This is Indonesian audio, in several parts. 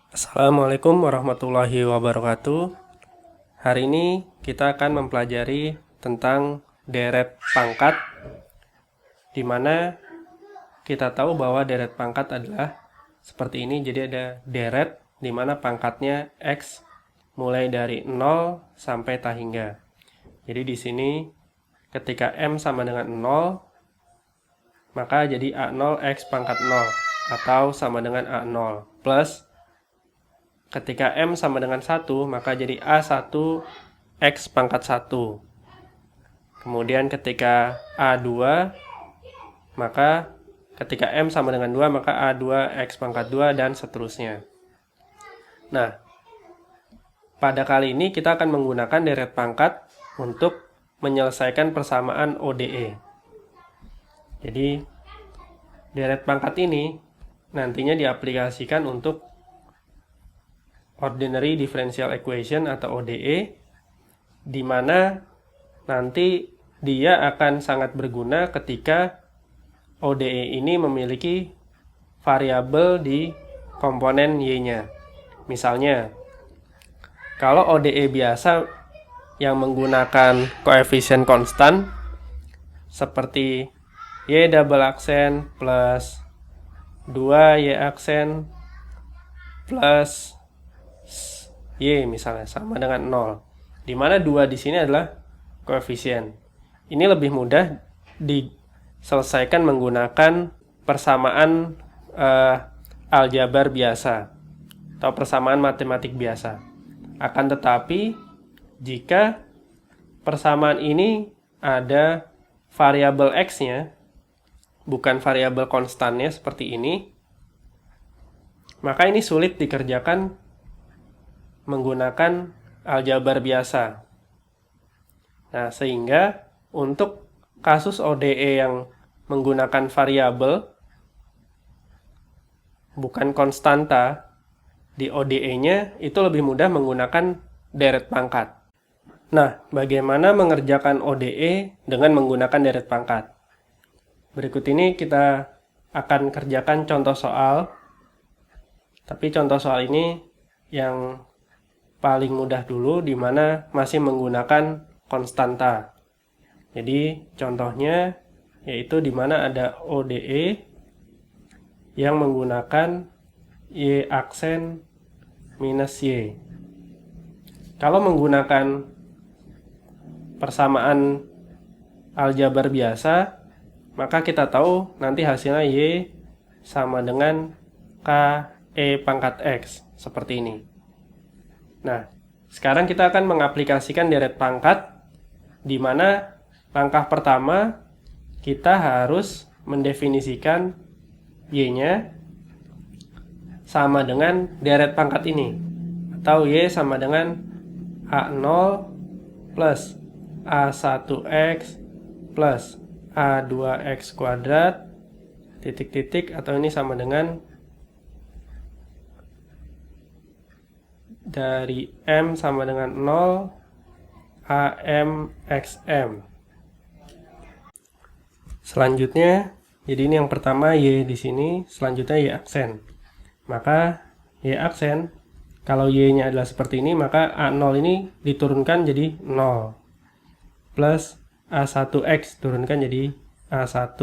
Assalamualaikum warahmatullahi wabarakatuh. Hari ini kita akan mempelajari tentang deret pangkat, di mana kita tahu bahwa deret pangkat adalah seperti ini. Jadi ada deret di mana pangkatnya X mulai dari 0 sampai tak hingga. Jadi di sini ketika M sama dengan 0, maka jadi A0 X pangkat 0 atau sama dengan A0 plus ketika M sama dengan 1, maka jadi A1 X pangkat 1. Kemudian ketika A2, maka ketika M sama dengan 2, maka A2 X pangkat 2 dan seterusnya. Nah, pada kali ini kita akan menggunakan deret pangkat untuk menyelesaikan persamaan ODE. Jadi, deret pangkat ini nantinya diaplikasikan untuk Ordinary Differential Equation atau ODE, di mana nanti dia akan sangat berguna ketika ODE ini memiliki variabel di komponen Y-nya. Misalnya, kalau ODE biasa yang menggunakan koefisien konstan seperti Y double aksen plus 2Y aksen plus Y misalnya sama dengan 0. Di mana 2 di sini adalah koefisien. Ini lebih mudah diselesaikan menggunakan persamaan aljabar biasa atau persamaan matematik biasa. Akan tetapi jika persamaan ini ada variabel X-nya, bukan variabel konstannya seperti ini, maka ini sulit dikerjakan menggunakan aljabar biasa. Nah, sehingga untuk kasus ODE yang menggunakan variabel bukan konstanta di ODE-nya, itu lebih mudah menggunakan deret pangkat. Nah, bagaimana mengerjakan ODE dengan menggunakan deret pangkat? Berikut ini kita akan kerjakan contoh soal. Tapi contoh soal ini yang paling mudah dulu, di mana masih menggunakan konstanta. Jadi contohnya yaitu di mana ada ODE yang menggunakan Y aksen minus Y. Kalau menggunakan persamaan aljabar biasa, maka kita tahu nanti hasilnya Y sama dengan KE pangkat X, seperti ini. Nah, sekarang kita akan mengaplikasikan deret pangkat, di mana langkah pertama kita harus mendefinisikan Y-nya sama dengan deret pangkat ini, atau Y sama dengan A0 plus A1X plus A2X kuadrat titik-titik, atau ini sama dengan dari M sama dengan 0 AMXM. Selanjutnya, jadi ini yang pertama Y di sini, selanjutnya Y aksen. Maka Y aksen, kalau Y-nya adalah seperti ini, maka A0 ini diturunkan jadi 0. Plus A1X turunkan jadi A1.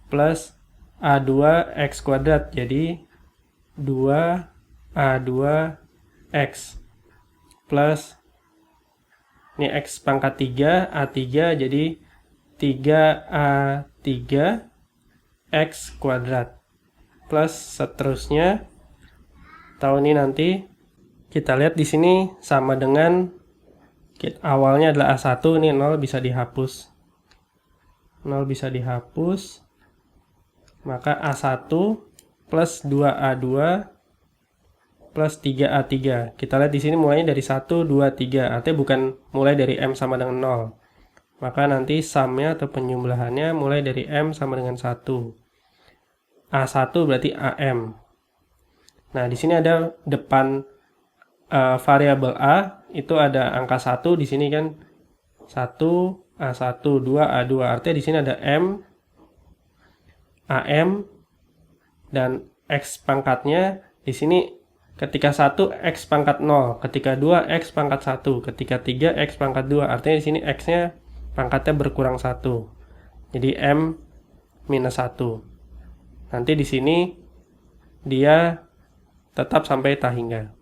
Plus A2X kuadrat jadi 2A2 X plus ini X pangkat 3, A3 jadi 3A3 X kuadrat plus seterusnya. Tahu ini nanti kita lihat di sini sama dengan awalnya adalah A1, ini 0 bisa dihapus. 0 bisa dihapus. Maka A1 plus 2A2 plus 3A3. Kita lihat di sini mulainya dari 1, 2, 3. Artinya bukan mulai dari M sama dengan 0. Maka nanti sumnya atau penjumlahannya mulai dari M sama dengan 1. A1 berarti AM. Nah, di sini ada depan variabel A, itu ada angka 1 di sini kan. 1, A1, 2, A2. Artinya di sini ada M, AM, dan X pangkatnya di sini ketika 1 X pangkat 0, ketika 2 X pangkat 1, ketika 3 X pangkat 2. Artinya di sini X-nya pangkatnya berkurang 1. Jadi M minus 1. Nanti di sini dia tetap sampai tak hingga.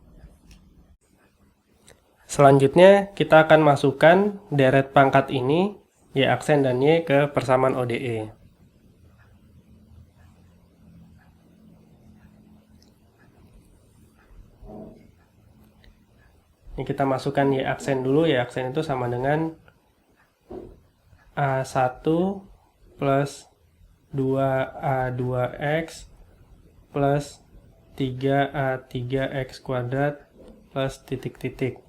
Selanjutnya kita akan masukkan deret pangkat ini, Y aksen dan Y, ke persamaan ODE. Ini kita masukkan Y aksen dulu. Y aksen itu sama dengan A1 plus 2A2X plus 3A3X kuadrat plus titik-titik.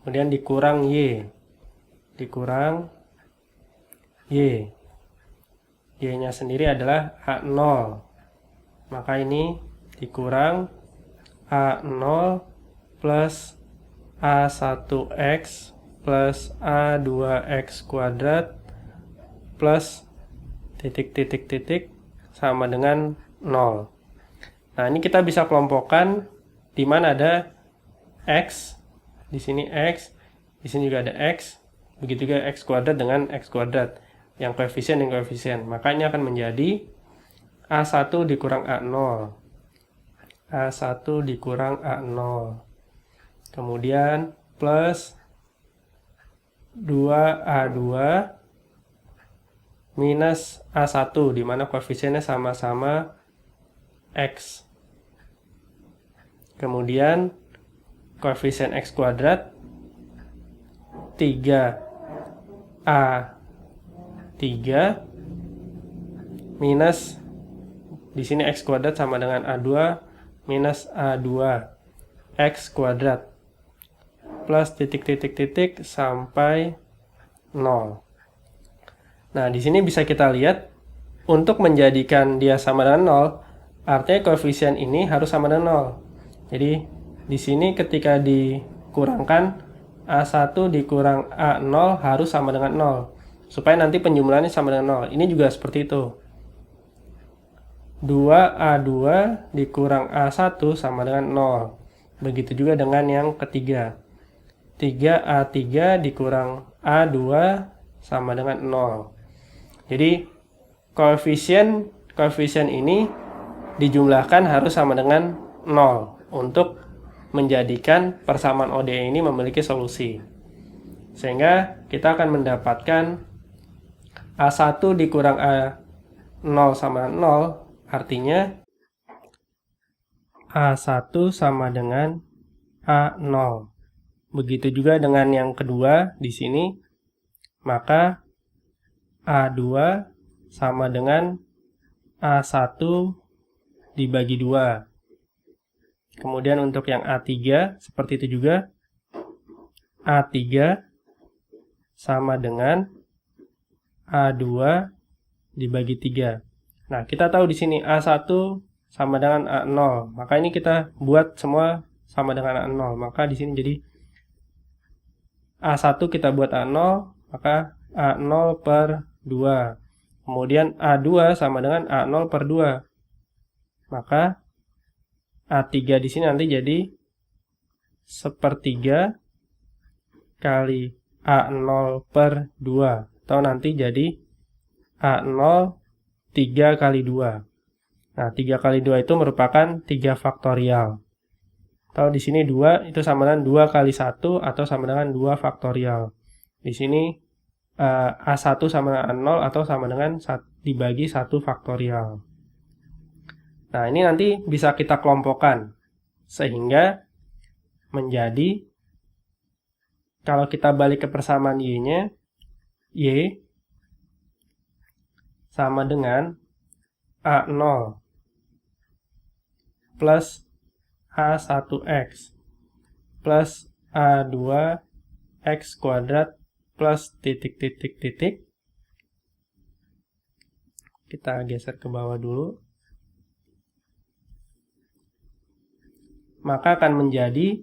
Kemudian dikurang Y. Dikurang Y. Y-nya sendiri adalah A0. Maka ini dikurang A0 plus A1X plus A2X kuadrat plus titik-titik-titik sama dengan 0. Nah, ini kita bisa kelompokkan di mana ada X, di sini X, di sini juga ada X, begitu juga X kuadrat dengan X kuadrat, yang koefisien dan koefisien. Makanya akan menjadi A1 dikurang A0. A1 dikurang A0. Kemudian plus 2A2 minus A1, di mana koefisiennya sama-sama X. Kemudian koefisien X kuadrat 3A3 minus, di sini X kuadrat sama dengan A2 minus A2 X kuadrat plus titik-titik-titik sampai 0. Nah, di sini bisa kita lihat untuk menjadikan dia sama dengan 0, artinya koefisien ini harus sama dengan 0. Jadi di sini ketika dikurangkan A1 dikurang A0 harus sama dengan 0. Supaya nanti penjumlahannya sama dengan 0. Ini juga seperti itu. 2A2 dikurang A1 sama dengan 0. Begitu juga dengan yang ketiga. 3A3 dikurang A2 sama dengan 0. Jadi koefisien ini dijumlahkan harus sama dengan 0 untuk menjadikan persamaan ODE ini memiliki solusi. Sehingga kita akan mendapatkan A1 dikurang A0 sama 0, artinya A1 sama dengan A0. Begitu juga dengan yang kedua di sini, maka A2 sama dengan A1 dibagi 2. Kemudian untuk yang A3 seperti itu juga, A3 sama dengan A2 dibagi 3. Nah, kita tahu di sini A1 sama dengan A0. Maka ini kita buat semua sama dengan A0. Maka di sini jadi A1 kita buat A0, maka A0 per 2. Kemudian A2 sama dengan A0 per 2. Maka A3 di sini nanti jadi 1/3 kali A0 per 2. Atau nanti jadi A0 3 kali 2. Nah, 3 kali 2 itu merupakan 3 faktorial. Atau di sini 2 itu sama dengan 2 kali 1 atau sama dengan 2 faktorial. Di sini A1 sama dengan A0 atau sama dengan dibagi 1 faktorial. Nah, ini nanti bisa kita kelompokkan. Sehingga menjadi, kalau kita balik ke persamaan Y-nya, Y sama dengan A0 plus A1X plus A2X kuadrat plus titik-titik-titik. Kita geser ke bawah dulu. Maka akan menjadi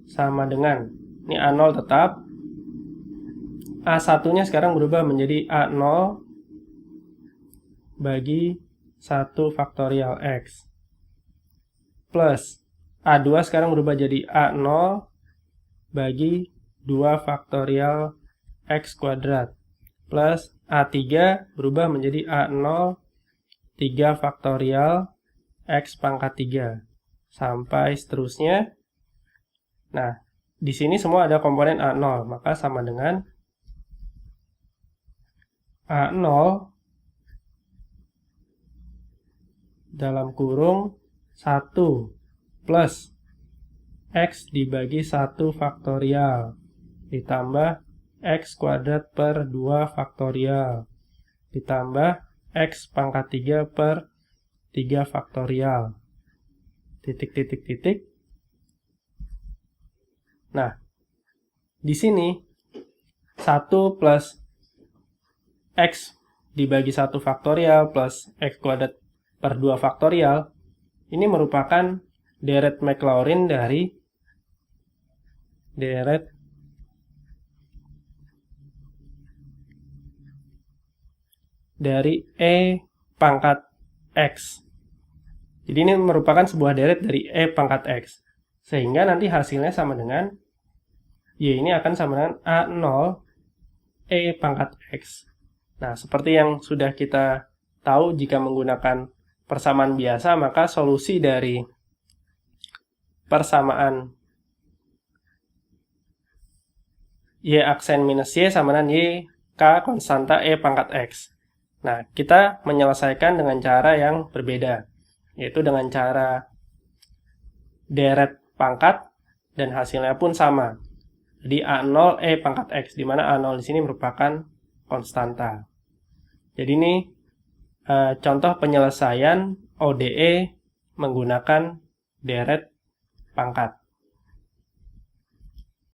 sama dengan, ini A0 tetap, A1-nya sekarang berubah menjadi A0 bagi 1 faktorial X. plus A2 sekarang berubah jadi A0 bagi 2 faktorial X kuadrat plus A3 berubah menjadi A0 3 faktorial X pangkat 3 sampai seterusnya. Nah, di sini semua ada komponen A0, maka sama dengan A0 dalam kurung 1 plus X dibagi 1 faktorial ditambah X kuadrat per 2 faktorial ditambah X pangkat 3 per 3 faktorial. Titik. Nah, di sini 1 plus X dibagi 1 faktorial plus X kuadrat per 2 faktorial ini merupakan deret Maclaurin dari deret E pangkat X. Jadi ini merupakan sebuah deret dari E pangkat X. Sehingga nanti hasilnya sama dengan Y ini akan sama dengan A0 E pangkat X. Nah, seperti yang sudah kita tahu, jika menggunakan persamaan biasa, maka solusi dari persamaan Y aksen minus Y sama dengan Y K konstanta E pangkat X. Nah, kita menyelesaikan dengan cara yang berbeda, yaitu dengan cara deret pangkat dan hasilnya pun sama. Jadi A0 E pangkat X, di mana A0 di sini merupakan konstanta. Jadi ini contoh penyelesaian ODE menggunakan deret pangkat.